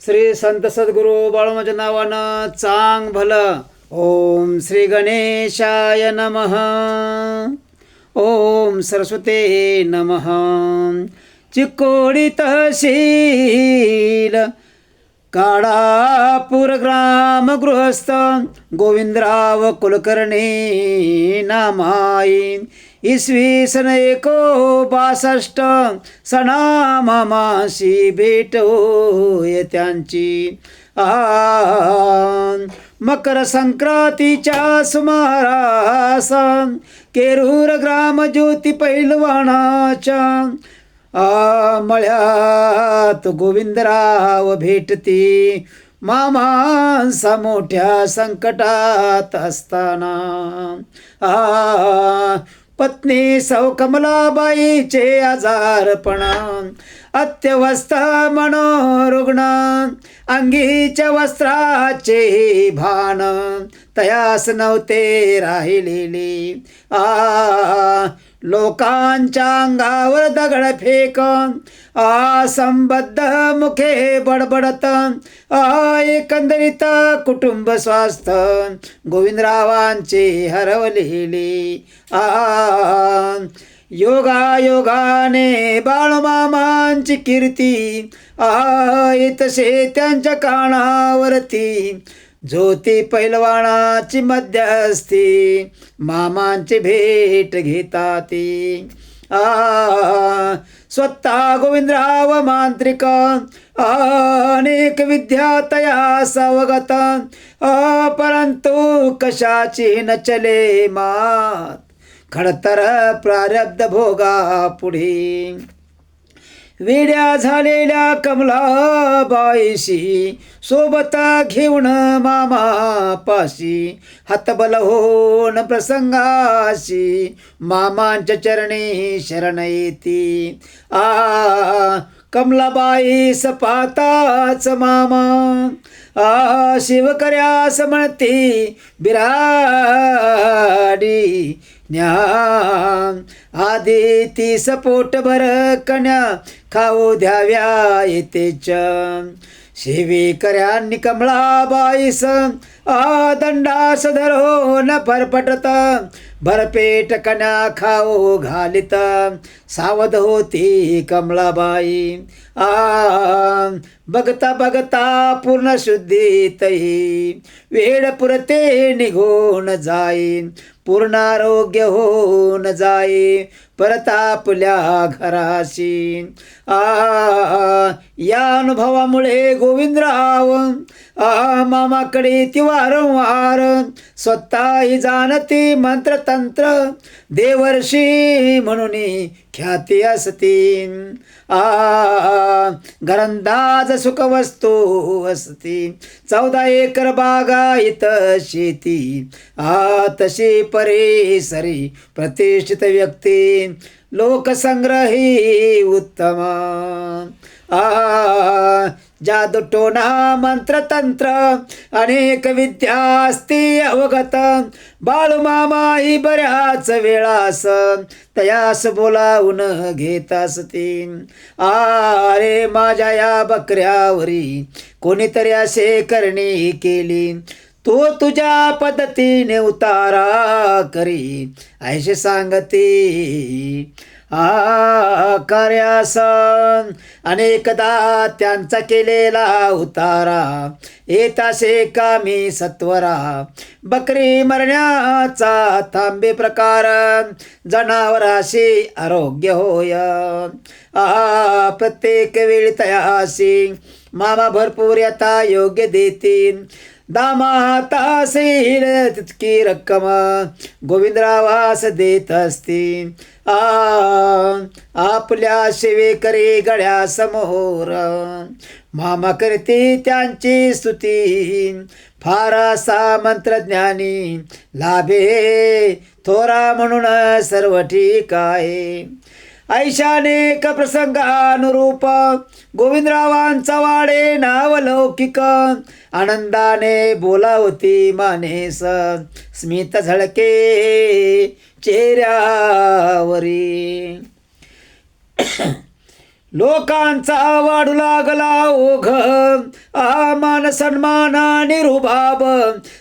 श्री संत सद्गुरू बाळूमाच्या नावानं चांग भलं. ओम श्री गणेशाय नमः. ओम सरस्वते नमः. चिकोडी तहसील काळापूर ग्राम गृहस्थ गोविंदराव कुलकर्णी नामाई. इसवी सन 1962 सणा मामाशी भेट होय त्यांची. मकर संक्रांतीच्या सुमारास केरूर ग्राम ज्योती पैलवानाच्या मळ्यात गोविंदराव भेटती. मामांसा मोठ्या संकटात असताना पत्नी सौ कमलाबाईचे आजारपणा अत्यवस्था मनोरुग्ण अंगीच्या वस्त्राचे भान तयास नव्हते राहिलेली. लोकांच्या अंगावर दगड फेक संबद्ध मुखे बडबडत एकंदरीत कुटुंब स्वास्थ गोविंदरावांचे हरवलेले. योगायोगाने बाळूमामांची कीर्ती तसे त्यांच्या कानावरती ज्योती पैलवानाची मध्यस्थी मामांची भेट घेतात. स्वतः गोविंदराव मांत्रिक अनेक विद्या तयास अवगत परंतु कशाची न चले मात खडतर प्रारब्ध भोगा पुढे. वेड्या झालेल्या कमलाबाईशी सोबत घेऊन मामापाशी हातबल होऊन प्रसंगाशी मामांच्या चरणी शरण येती. कमलाबाईस पाहताच मामा शिवकर्यास म्हणती बिराडी ज्ञान आधी ती सपोट भर कन्या खाऊ द्याव्या येतेच. शिवीकर्यांनी कमलाबाईस दंडास धरून फरफटत भरपेट कन्या खाऊ घालित. सावध होती कमलाबाई बघता बघता पूर्ण शुद्धीतही वेळ पुरते निघून जाईन पूर्ण आरोग्य होऊन जाई परत आपल्या घराशी. या अनुभवामुळे गोविंदराव मामाकडे ती वारंवार स्वतःही जाणती मंत्रतंत्र देवर्षी म्हणून ख्याती असती. घरंदाज सुखवस्तू असती 14 एकर बागायत शेती तशी परेसरी प्रतिष्ठित व्यक्ती लोकसंग्रही उत्तम. जादू टोना मंत्रतंत्र अनेक विद्या असती अवगत. बाळूमामा ही बऱ्याच वेळास तयास बोलावून घेत असती. अरे माझ्या या बकऱ्यावरी कोणीतरी असे करणी केली तो तुझ्या पद्धतीने उतारा करी ऐसे सांगती. कार्यासन अनेकदा त्यांचा केलेला उतारा येतासे कामी सत्वरा. बकरी मरण्याचा थांबे प्रकार जनावराशी आरोग्य होय. प्रत्येक वेळी तयासी मामा भरपूर यथा योग्य देतील. दामातासील तितकी रक्कम गोविंदरावास देत असतील. आपल्या सेवेकरी गळ्यासमोर मामा करते त्यांची स्तुती. फारासा मंत्रज्ञानी लाभे थोरा म्हणून सर्व ठीक आहे. ऐशानेक प्रसंगानुरूप गोविंदरावांचा वाडे नावलौकिक आनंदाने बोलावती मानेस स्मित झळके चेहऱ्यावरी. लोकांचा वाढू लागला ओघ, मान सन्मान निरुबाब,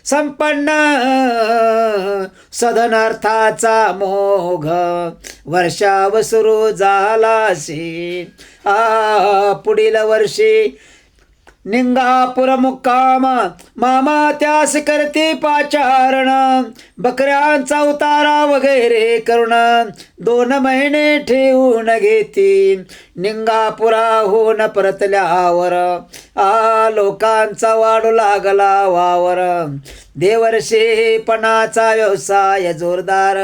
संपन्न सदनार्थाचा मोघ, वर्षाव सुरू झालाशी पुढील वर्षी निंगापुर मुक्काम, मामा त्यास करते पाचारण, बकऱ्यांचा उतारा वगैरे करून 2 महिने ठेवून घेती, निंगापुराहून परतल्यावर लोकांचा वाढू लागला वावर, देवर्षीपणाचा व्यवसाय जोरदार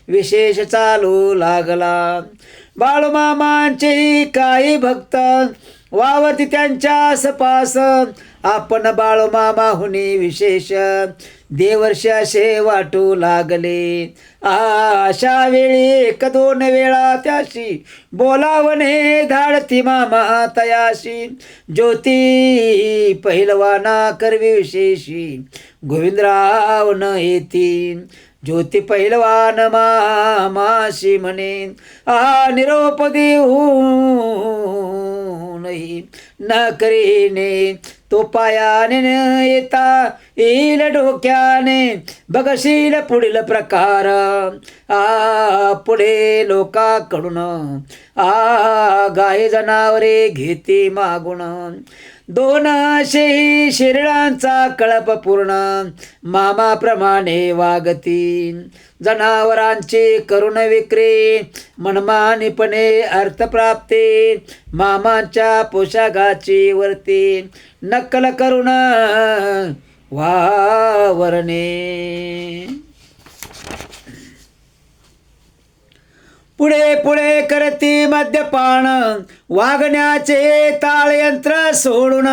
विशेष चालू लागला. बाळूमामांचे काही भक्त वावरती त्यांच्या सपास, आपण बाळूमामाहुनी विशेष देवर्षी असे वाटू लागले. अशा वेळी 1-2 वेळा त्याशी बोलावणे धाडती मामा तयाशी, ज्योती पहिलवाना करवी विशेषी गोविंदराव न येती, ज्योती पहिलवान मामाशी म्हणे निरोप देऊनही न करीने, तो पायाने न येता येईल डोक्याने, बघशील पुढील प्रकार पुढे लोकांकडून गाय जनावरे घेते मागून, 200 शिरडांचा कळप पूर्ण मामाप्रमाणे वागती, जनावरांची करुण विक्री मनमानीपणे अर्थप्राप्ती, मामांच्या पोशाखाची वरती नक्कल करून वावरणे. पुढे पुढे करती मद्यपान, वागण्याचे ताळयंत्र सोडून,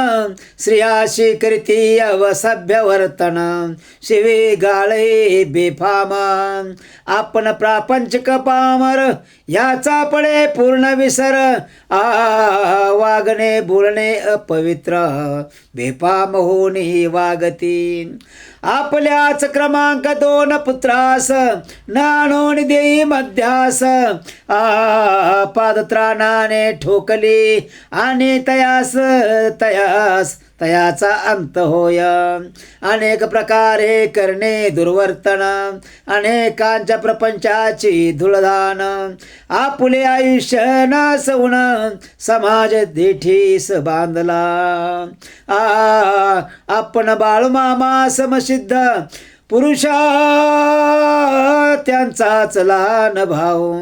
स्त्रियाशी करीती अवसभ्य वर्तन, शिवी गाळे बेफाम, आपण प्रापंचिक पामर याचा पडे पूर्ण विसर, वागणे बोलणे अपवित्र बेफाम होणी वागती, आपल्याच क्रमांक 2 पुत्रास नाणोन देई मध्यास, पादत्राणाने ठोकली आणि तयाचा अंत होय, अनेक प्रकारे करणे दुर्वर्तन, अनेकांच्या प्रपंचाची धुळधान, आपुले आयुष्य नासवून समाज देठीस बांधला, आपण बाळूमामा समसिद्ध पुरुषा त्यांचाच लहान भाऊ,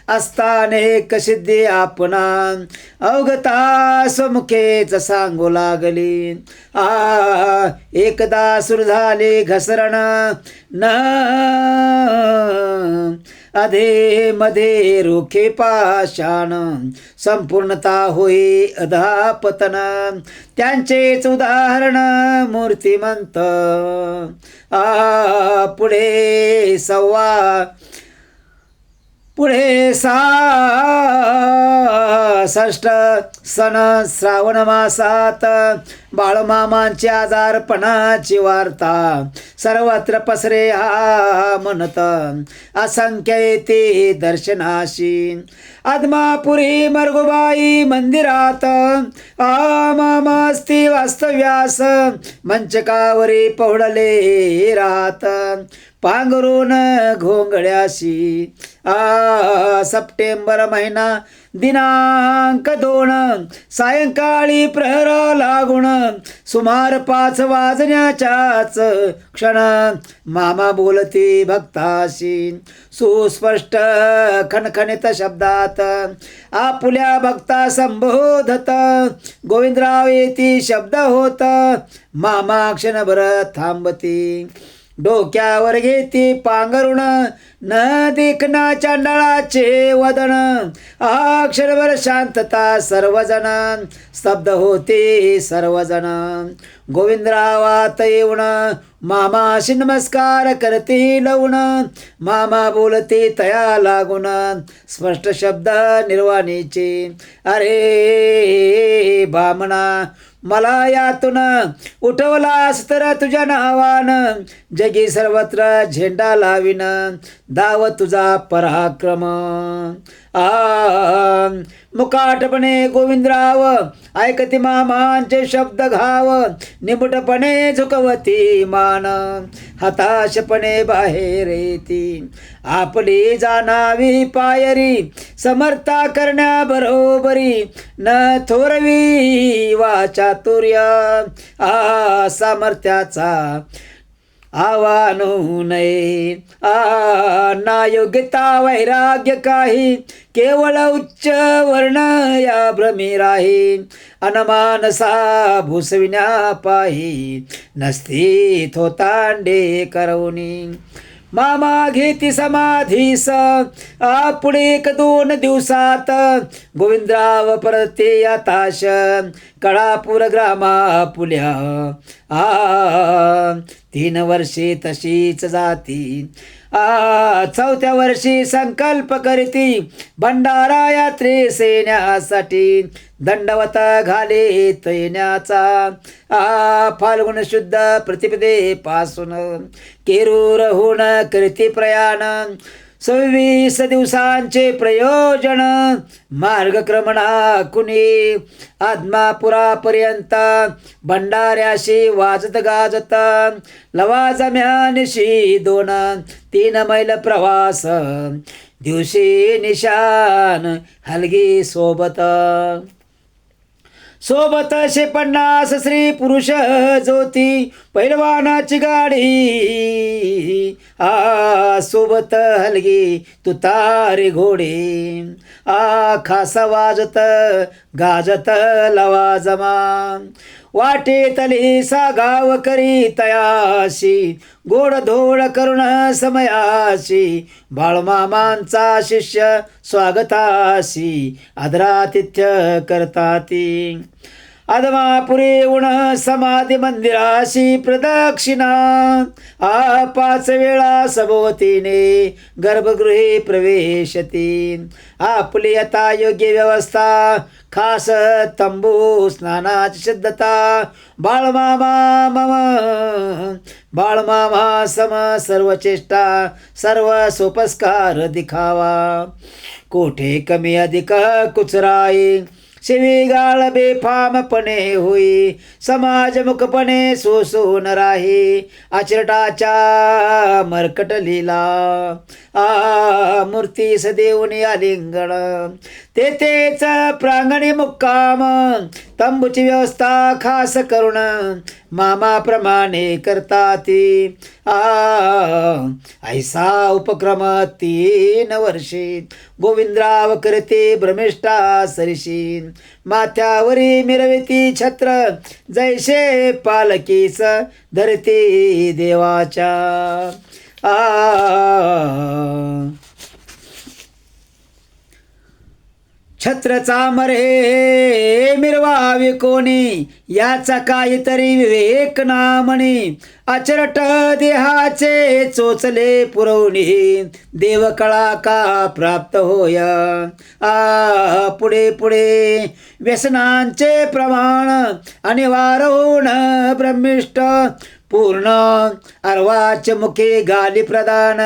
असताने कसिद्धी आपणा अवगता स्वमुखेच सांगू लागली, एकदा सुरू झाली घसरण न अधे मध्ये रोखे पाषाण, संपूर्णता होई अधापतन, त्यांचेच उदाहरण मूर्तिमंत, पुढे 66 सन श्रावण मासात बाळूमामांची आजारपणाची वार्ता सर्वत्र पसरे म्हणत, असंख्य येते दर्शनाशी, आदमापुरी मरगुबाई मंदिरात मामास्ती वास्तव्यास, मंचकावरी पौडले रात पांघरून घोंगड्याशी, सप्टेंबर महिना दिनांक 2 सायंकाळी प्रहर लागून सुमार 5 वाजण्याच्याच क्षण मामा बोलती भक्ताशी, सुस्पष्ट खणखणित शब्दात आपुल्या भक्ता संबोधत, गोविंदराव येती शब्द होत, मामा क्षणभर थांबती, डोक्यावर घेती पांघरुण, न देखना चांडाळाचे वदन, क्षणभर शांतता सर्वजण, स्तब्ध होते सर्वजण, गोविंदरावात येऊन मामाशी नमस्कार करती लावून, मामा बोलते तया लागून स्पष्ट शब्द निर्वाणीचे, अरे बामणा मला यातून उठवलास तर तुझ्या नावान, जगी सर्वत्र झेंडा लावीन, दाव तुझा पराक्रम. मुकाटपणे गोविंदराव ऐकती मामांचे शब्द घाव. निमुटपणे झुकवती मान, हताशपणे बाहेर येती. आपली जाणावी पायरी, समर्था करण्या बरोबरी. न थोरवी वाचातुर्य, सामर्थ्याचा आव्हानू नये. ना योग्यता वैराग्य काही, केवळ उच्च वर्ण या भ्रमी राही. अनमानसा भूसविण्या पाही, नसती थोतांडे करवणी. मामा घेती समाधीस, पुढे 1-2 दिवसात. गोविंदराव परते आताश, कळापूर ग्रामा पुल्या. 3 वर्षे तशीच जाती. 4थ्या वर्षी संकल्प करीती, भंडारा यात्रेस येण्यासाठी. दंडवत घाले येण्याचा, फाल्गुन शुद्ध प्रतिपदे पासून. केरूरहून करीती प्रयाण, 26 दिवसांचे प्रयोजन. मार्गक्रमणा कुणी आदमापुरापर्यंत, भंडाऱ्याशी वाजत गाजत. लवाजम्यानिशी 2-3 मैल प्रवास. दिवशी निशान हलगी सोबत. 50 स्त्री पुरुष ज्योती. पैलवानाची गाडी, सोबत हलगी तुतारी घोडे. खासा वाजत गाजत लवाजमा. वाटेतली गाव करी तयाशी, गोडधोड करुण समयाशी. बाळमामांचा शिष्य स्वागताशी, आदरातिथ्य करताती. आदमापुरी येऊन समाधी मंदिराशी प्रदक्षिणा. 5 वेळा सभोवतीने गर्भगृहे प्रवेशती. आपली आता योग्य व्यवस्था, खास तंबू, स्नानाची सिद्धता. बाळमामा सम सर्व चेष्टा, सर्व सोपस्कार दिखावा. कोठे कमी अधिक कुचराई, शिवीगाळ बेफामपणे होई. समाजमुखपणे सोसून राही. आचरटाच्या मरकट लीला, मूर्तीस देऊनी आलिंगण. तेथेच प्रांगणी मुक्काम, तंबूची व्यवस्था खास करून मामाप्रमाणे करताती. ऐसा उपक्रम 3 वर्षे गोविंदराव करते भ्रमिष्ठा सरीशी. माथ्यावरी मिरविती छत्र, जैसे पालकीस धरती देवाच्या. छत्र चामरे मिरवावे कोणी, याचा काहीतरी विवेक ना म्हणी. अचरट देहाचे चोचले पुरवणी, देवकळा का प्राप्त होय. पुढे पुढे व्यसनांचे प्रमाण, अनिवार्य होऊन ब्रह्मिष्ट. पूर्ण अर्वाच मुखे गाली प्रदान,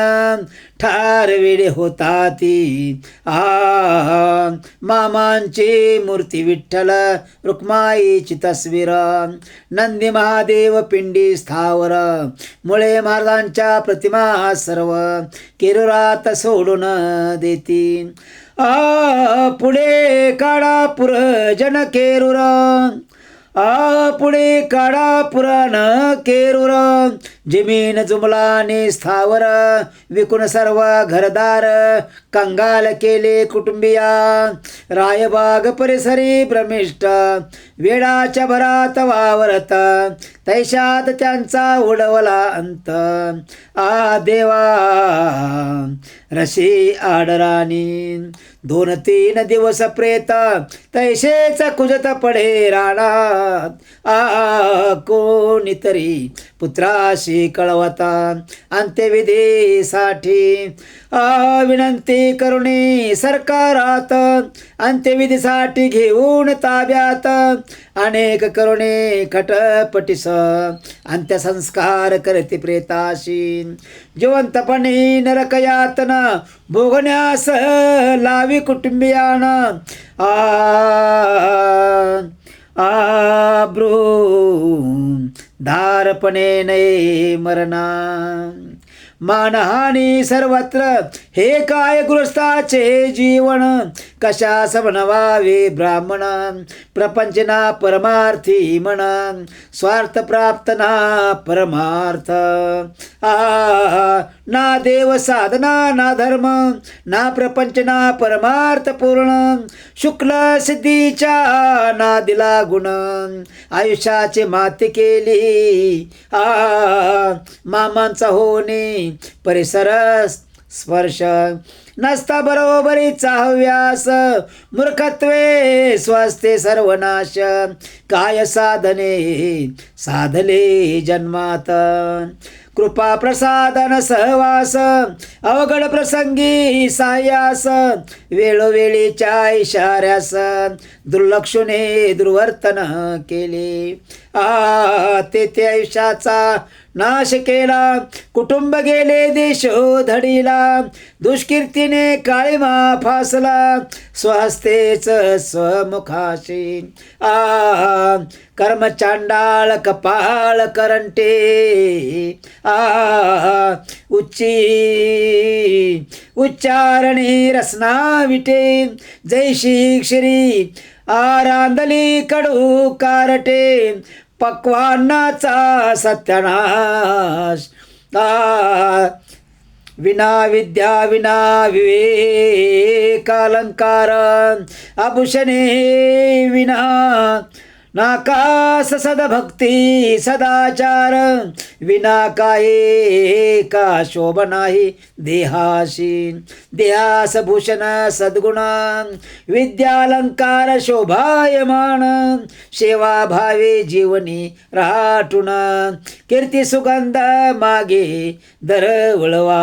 ठारविडे होताती. मामांची मूर्ती विठ्ठल रुक्माईची तस्वीर. नंदी महादेव पिंडी स्थावर, मुळे महाराजांच्या प्रतिमा सर्व. केरुरात सोडून देती. पुढे काळापूर जन केरूर. पुढे काढा पुराण केरूर. जमीन जुमलाने स्थावर, विकून सर्व घरदार. कंगाल केले कुटुंबिया, रायबाग परिसरी भ्रमिष्ट. वेळाच्या भरात वावरत, तैशात त्यांचा उडवला अंत. देवा रशी आडराणी, 2-3 दिवस प्रेत, तैसेच कुजत पडे राणात. कोणीतरी पुत्राशी माझी कळवता अंत्यविधीसाठी विनंती करुणी सरकारात अंत्यविधीसाठी घेऊन ताब्यात अनेक करुणे खटपटीस अंत्यसंस्कार करते प्रेताशी जिवंतपणे नरकयातना भोगण्यास लावी कुटुंबियाना आब्रू धारपणे नये मरणा मानहानी सर्वत्र हे काय गृहस्थाचे जीवन कशास बनवावे ब्राह्मण प्रपंच ना परमार्थी म्हण स्वार्थ प्राप्त ना परमार्थ ना देव साधना ना धर्म ना प्रपंच ना परमार्थ पूर्ण शुक्ल सिद्धीच्या ना दिला गुण आयुष्याचे माती केली मामांचा होणे परिसर स्पर्श नसता बरोबरीचा हव्यास मूर्खत्वे स्वस्ते सर्वनाश काय साधने साधले जन्मात कृपा प्रसादन सहवास अवघड प्रसंगी सायास वेळोवेळीच्या इशाऱ्यास दुर्लक्षणे दुर्वर्तन केले तेथे आयुष्याचा नाश केला कुटुंब गेले देशोधडीला दुष्कीर्तीने काळीमा फासला स्वहस्तेच स्वमुखाशी कर्मचांडाळ कपाळ करंटे उच्चारणे रसना विटे जैशी श्री रांदली कडू कारटे पक्वान्नाचा सत्यानाश विना विद्या विना विवेकालंकार आभूषणे विना नाकास सदभक्ती सदाचार विना काये का शोभ नाही देहाशी देहास भूषण सद्गुण विद्यालंकार शोभायमान सेवा भावे जीवनी राटून कीर्ती सुगंध मागे दरवळवा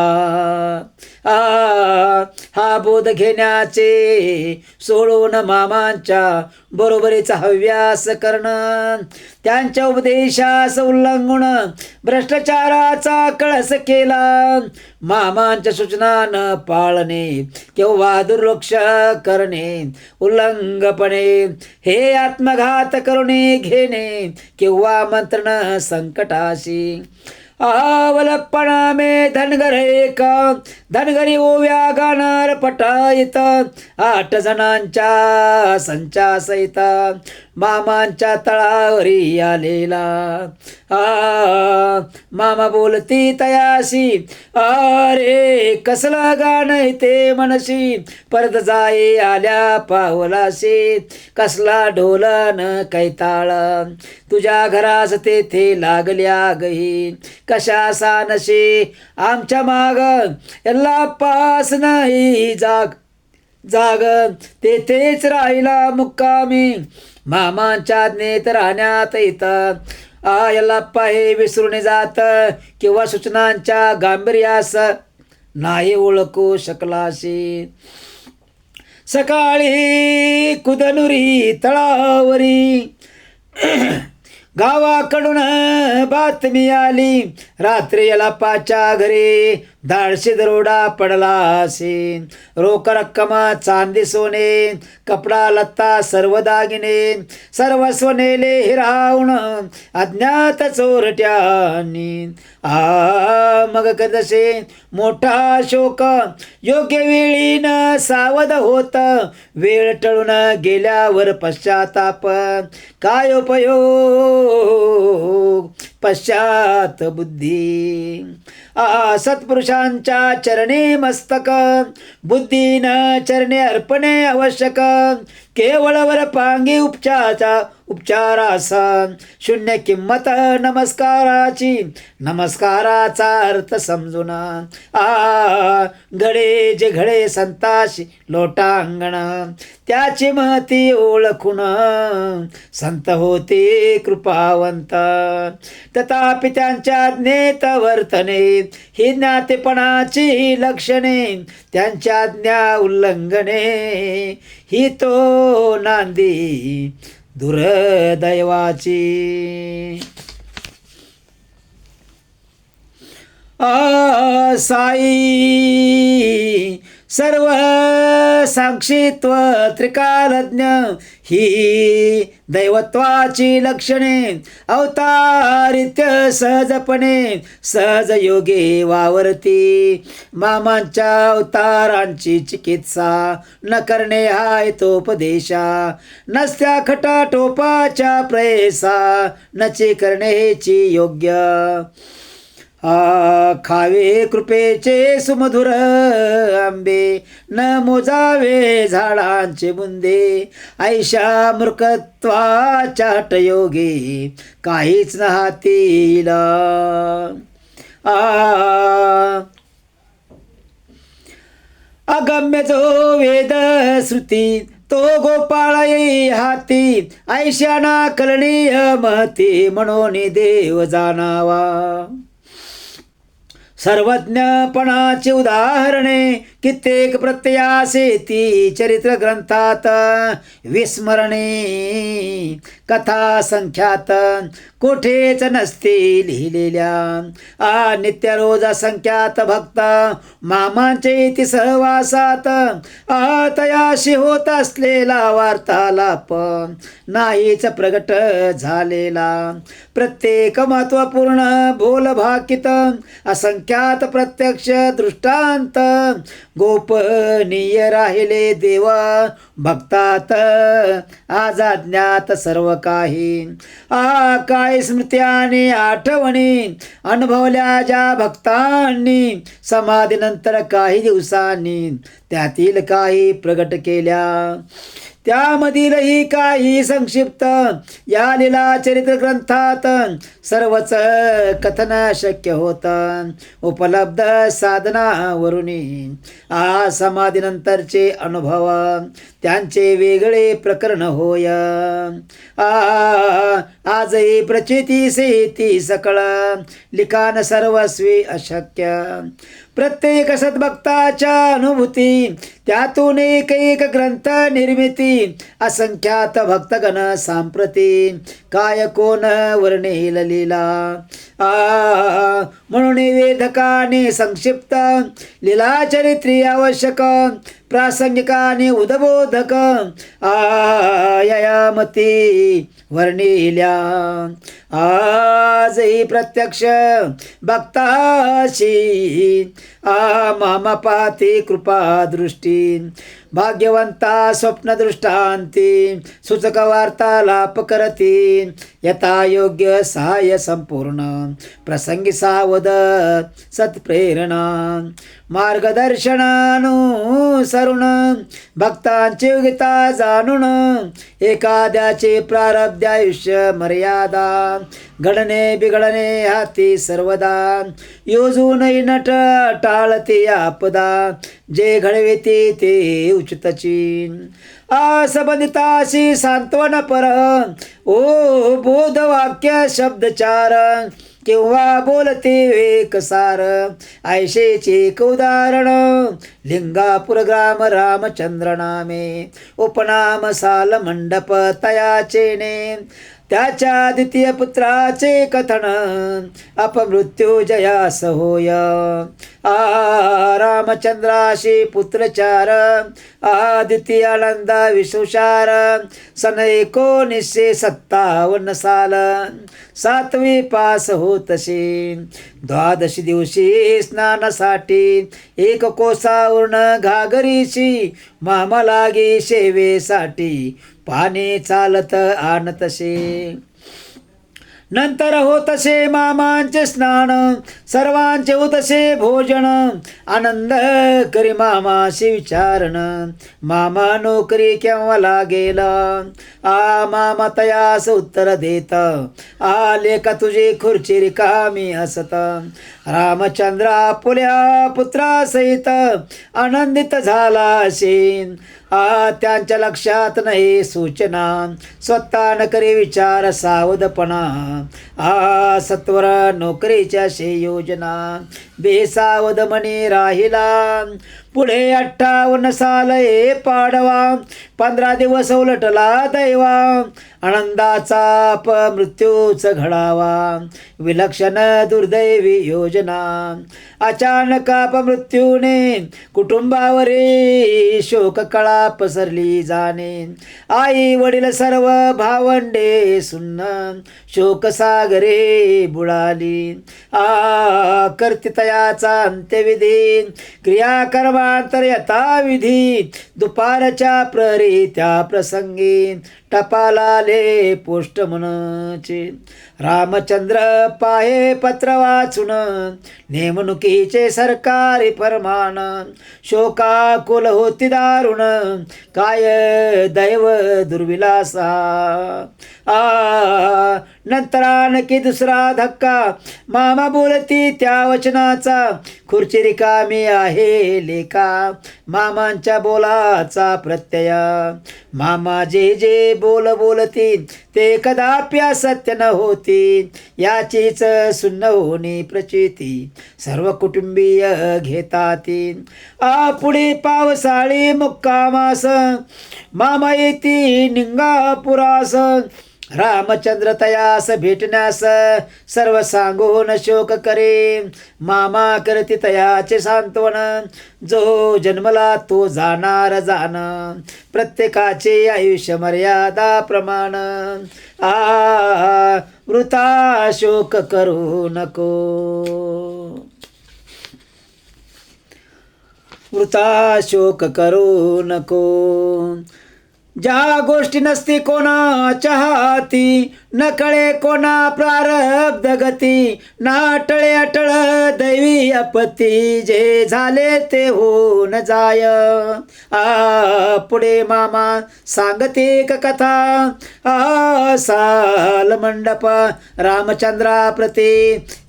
हा बोध घेण्याचे सोडून मामांच्या बरोबरीचा हव्यास करणं त्यांच्या उपदेशास उल्लंघन भ्रष्टाचाराचा कळस केला मामांच्या सूचना न पाळणे किंवा दुर्लक्ष करणे उल्लंघपणे हे आत्मघात करुणे घेणे किंवा मंत्रण संकटाशी आवलपणा में धनगर एक धनगरी ओव्या गाणार पटायत 8 जणांच्या संचासहित मामांच्या तळावरी आलेला मामा बोलती तयाशी अरे कसला गाण ते मनशी परत जाई आल्या पावलाशी कसला ढोलन कैताळ तुझ्या घरास तेथे लागल्या गही कशा सानशी आमच्या माग याला पास नाही जाग तेथेच राहिला मुक्कामी मामांच्या आज्ञेत राहण्यात येतात यल्लाप्पा हे विसरून जात किंवा सूचनांच्या गांभीर्यास नाही ओळखू शकलाशी सकाळी कुदनुरी तळावरी गावाकडून बातमी आली रात्री यल्लाप्पाच्या घरी धाडशी दरोडा पडला असे रोख रक्कम चांदी सोने कपडा लत्ता सर्व दागिने सर्वस्व नेले हिरावून अज्ञात चोरट्यांनी मग कदसे मोठा शोक योग्य वेळी न सावध होत वेळ टळून गेल्यावर पश्चाताप काय उपयोग पश्चात बुद्धी सत्पुरुषांच्या चरणी मस्तक बुद्धीन चरणे अर्पणे आवश्यक केवळ वर पांगी उपचारास शून्य किंमत नमस्काराची, नमस्काराचा अर्थ समजून घडे जे घडे संताशी लोटांगण, त्याची महती ओळखून संत होते कृपावंत. तथापि त्यांच्या ज्ञेत वर्तने ही ज्ञातेपणाची लक्षणे, त्यांच्या आज्ञा उल्लंघने ही तो नांदी दुर्दैवाची. साई सर्व साक्षीत्व त्रिकालज्ञ ही दैवत्वाची लक्षणे, अवतारित्य सहजपणे सहज योगे वावरती. मामांच्या अवतारांची चिकित्सा न करणे हा हेतोपदेशा, नसत्या खटाटोपाच्या प्रेसा नचे करणे हेची योग्य. खावे कृपेचे सुमधुर आंबे, न मोजावे झाडांचे बुंदे. ऐशा मूर्खत्वाच्या हटयोगे काहीच न हातीला. अगम्य जो वेद श्रुती तो गोपाळ येई हाती, ऐशाना कलनीय महती म्हणून देव जाणावा. सर्वज्ञपणाची उदाहरणे कित्येक प्रत्ययासे ती चरित्र ग्रंथात विस्मरणे. कथा संख्यात कोठेच नसते लिहिलेल्या, नित्य रोज संख्यात भक्त मामांचे इति सहवासात. तयाशी होत असलेला वार्तालाप नाहीच प्रगट झालेला. प्रत्येक महत्वपूर्ण बोलभाकित असंख्यात प्रत्यक्ष दृष्टांत गोपनीय राहिले देव भक्तात. आज अज्ञात सर्व काही काय स्मृती आणि आठवणी अनुभवल्या ज्या भक्तांनी, समाधीनंतर काही दिवसांनी त्यातील काही प्रगट केल्या. त्यामधीलही काही संक्षिप्त या लीला चरित्र ग्रंथात सर्वच कथन शक्य होतं. उपलब्ध साधनावरुनी समाधीनंतरचे अनुभव त्यांचे वेगळे प्रकरण होय. आजही प्रचिती सेती सकळ लिखाण सर्वस्वी अशक्य. प्रत्येक सद्भक्ताच्या अनुभूती त्यातून एक एक ग्रंथ निर्मिती. असंख्यात भक्तगण सांप्रती काय कोण वर्णेल लीला. म्हणून वेदकाने संक्षिप्त लीला चरित्री आवश्यक, प्रासंगिक आणि उद्बोधक ययामती वर्णिल्या. आजही प्रत्यक्ष भक्ताशी मामा पाहते कृपा दृष्टी. भाग्यवंता स्वप्न दृष्टांती सूचक वार्तालाप करती. यथा योग्य सहाय्य संपूर्ण प्रसंगी सावध सत्प्रेरणा. मार्गदर्शनानुसरून भक्तांची योग्यता जाणून एखाद्याचे प्रारब्ध आयुष्य मर्यादा घडणे बिघडणे हाती सर्वदा. योजूनही नट टाळते आपदा जे घडविते ते उचितची. असंबंधिताशी सांत्वन पर ओ बोधवाक्य शब्दचार किंवा बोलते एकसार. ऐशेचे एक उदाहरण लिंगापूर ग्राम रामचंद्र नामे. उपनाम साल मंडप तयाचे ने. त्याच्या द्वितीय पुत्राचे कथन अपमृत्युजयास होय. रामचंद्राशी पुत्रचार द्वितीयानंदा विशुषार. सन 1957 साल 7वी पास होतशी. द्वादशी दिवशी स्नानासाठी एक कोसावरून घागरीची मामा लागे सेवेसाठी पाणी चालत आणतसे. नंतर होतसे मामांचे स्नान, सर्वांचे होतसे भोजन, आनंद करी मामाशी विचारण, मामा नोकरी केव्हा लागेल, मामा तयास उत्तर देत, आले का तुझी खुर्ची रिकामी असत, रामचंद्र आपुल्या पुत्रासहित आनंदित झाला असेल, त्यांच्या लक्षात नाही सूचना, स्वतः न करे विचार सावधपणा, सत्वर नोकरीच्या शे योजना, बेसावध मनी राहिला, पुढे 58 साल पाडवा, 15 दिवस उलटला दैवा, आनंदाचा मृत्यूच घडावा, विलक्षण दुर्दैवी योजना, अचानक मृत्यूने कुटुंबावरी शोक कळा पसरली जाणे, आई वडील सर्व भावंडे सुन्न, शोक सागरे बुडाली, कर्तृत्याचा अंत्यविधी, क्रियाकर्मांतर यथाविधी, दुपारच्या प्रहरी त्या प्रसंगी टपालाले पोस्ट म्हणचे, रामचंद्र पाहे पत्र वाचून, नेमणुकीचे सरकारी फरमान, शोकाकुल होती दारुण, काय दैव दुर्विलासा, नंतर आणखी दुसरा धक्का, मामा बोलती त्या वचनाचा, खुर्ची रिकामी आहे लेखा, मामांच्या बोलाचा प्रत्यय, मामा जे जे बोलती ते कदापि असत्य न होती, याचीच सुन्न होणी प्रचिती, सर्व कुटुंबीय घेताती, पुढे पावसाळी मुक्कामास, मामा येती निंगापुरास, रामचंद्र तयास भेटण्यास, सर्व सांगून शोक करे, मामा करती तयाचे सांत्वन, जो जन्मला तो जाणार जाण, प्रत्येकाचे आयुष्य मर्यादा प्रमाण, वृथा शोक करू नको, वृथा शोक करू नको, ज्या गोष्टी नसती कोणाच्या हाती, न कळे कोणा प्रारब्ध गती, ना अटळे अटळ दैवी आपत्ती, जे झाले ते होऊन जाय, पुढे मामा सांगते कथा, साल मंडप, रामचंद्रा प्रती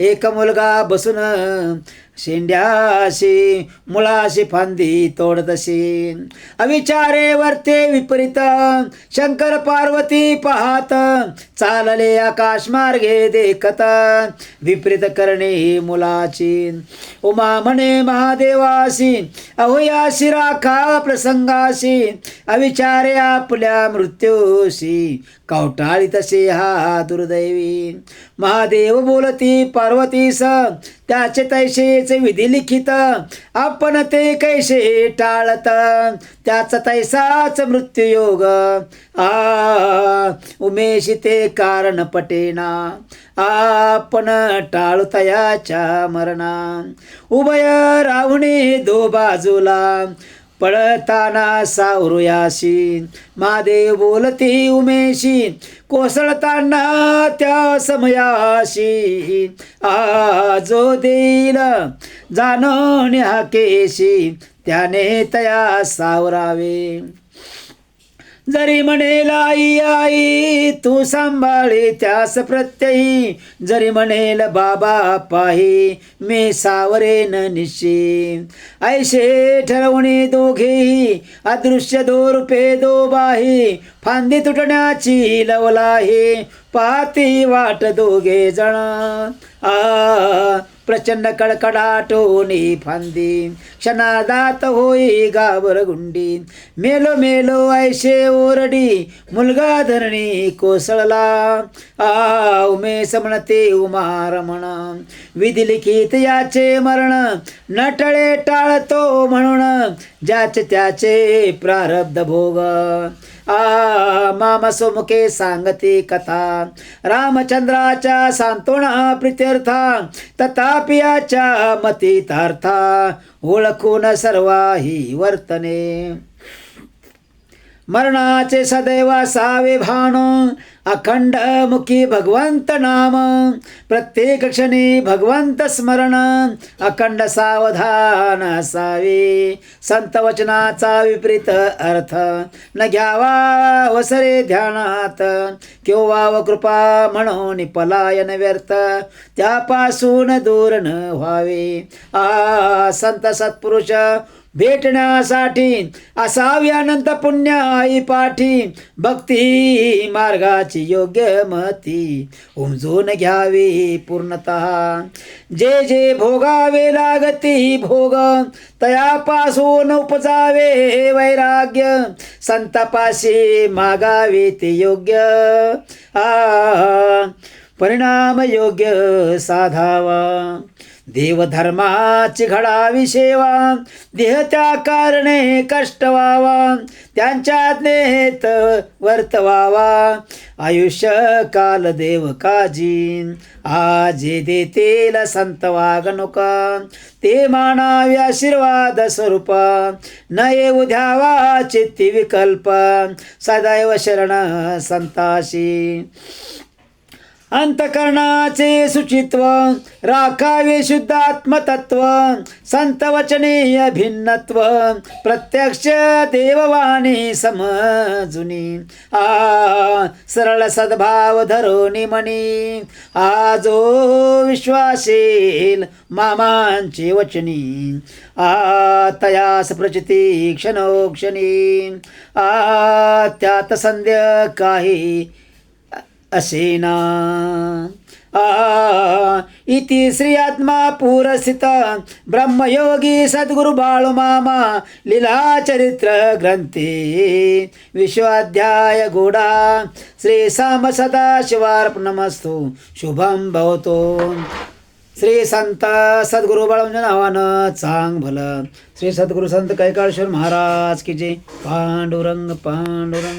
एक मुलगा बसून, शेंड्याशी मुळाशी फांदी तोडतशी, अविचारे वर्ते विपरीत, शंकर पार्वती पाहत, चालले आकाश मार्गे देखत, विपरीत करणे मुलाची, उमा म्हणे महादेवासी, अहोयाशी राखा प्रसंगाशी, अविचारे आपल्या मृत्यूशी, कवटाळी तसे हा दुर्दैवी, महादेव बोलती पार्वतीस, त्याचे तैसेच विधी लिखित, आपण ते कैसे टाळत, त्याचा तैसाच मृत्यूयोग, उमेश ते कारण पटेना, आपण टाळू तयाच्या मरणा, उभय राहुणे दो बाजूला, पळताना सावरुयाशी, महादेव बोलती उमेशी, कोसळताना त्या समयाशी, जो देईल जाणून हाकेशी, त्याने तया सावरावे, जरी म्हणेल आई आई तू सांभाळे त्यास प्रत्ययी, जरी म्हणेल बाबा पाही मी सावरेन निश्चित, ऐशे ठरवणे दोघेही, अदृश्य दो रूपे दो बाही, फांदी तुटण्याची लवलाही, पाहती वाट दोघे जण, प्रचंड कडकडाटोनी फांदी, क्षणादात होई गावर गुंडी, मेलो मेलो ऐशे ओरडी, मुलगा धरणी कोसळला, उमेश म्हणते उमा रमण, विधी लिखित याचे मरण, नटळे टाळतो म्हणून, ज्याचे त्याचे प्रारब्ध भोग, मामा सोमुखे सांगते कथा, रामचंद्राच्या सांत्वना प्रित्यर्था, तथापि याच्या मतीतार्था, ओळखून सर्वाही वर्तने, मरणाचे सदैव असावे भान, अखंड मुखी भगवंत नाम, प्रत्येक क्षणी भगवंत स्मरण, अखंड सावधान असावे, संत वचनाचा विपरीत अर्थ न घ्यावा वसरे ध्यानात, किंवा व कृपा म्हणून पलायन व्यर्थ, त्यापासून दूर न व्हावे. संत सत्पुरुष भेटण्यासाठी असावी अनंत पुण्य आई पाठी, भक्ती मार्गाची योग्य मती उमजून घ्यावी पूर्णतः. जे जे भोगावे लागती भोग, तयापासून उपजावे वैराग्य, संतापाशी मागावे ते योग्य, परिणाम योग्य साधावा. देवधर्माची घडावी सेवा, देह त्या कारणे कष्ट व्हावा, त्यांच्या आज्ञेत वर्तवावा. आयुष्य काल देव काजी, आजे देतील संत वागणुका, ते मानावे आशीर्वाद स्वरूपा. न येऊ द्यावा चित्ती विकल्प, सदैव शरण संताशी. अंतकरणाचे शुचित्व, राखावे शुद्ध आत्मतत्व, संत वचनीय भिन्नत्व, प्रत्यक्ष देववाणी समजुनी. सरळ सद्भाव धरोनी मनी, जो विश्वासील मामांची वचनी, तयास प्रचिती क्षणोक्षणी, त्यात संध्या काही असेना. इति श्री आत्मा पुरस्थित ब्रह्मयोगी सद्गुरु बाळूमामा लीला चरित्र ग्रंथे विश्वाध्याय गोडा. श्री साम सदाशिवार्पणमस्तु. शुभम भवतो. श्री संत सद्गुरु बाळूंच्या नावानं चांग भलं. श्री सद्गुरु संत कैकाळेश्वर महाराज की जय. पांडुरंग पांडुरंग.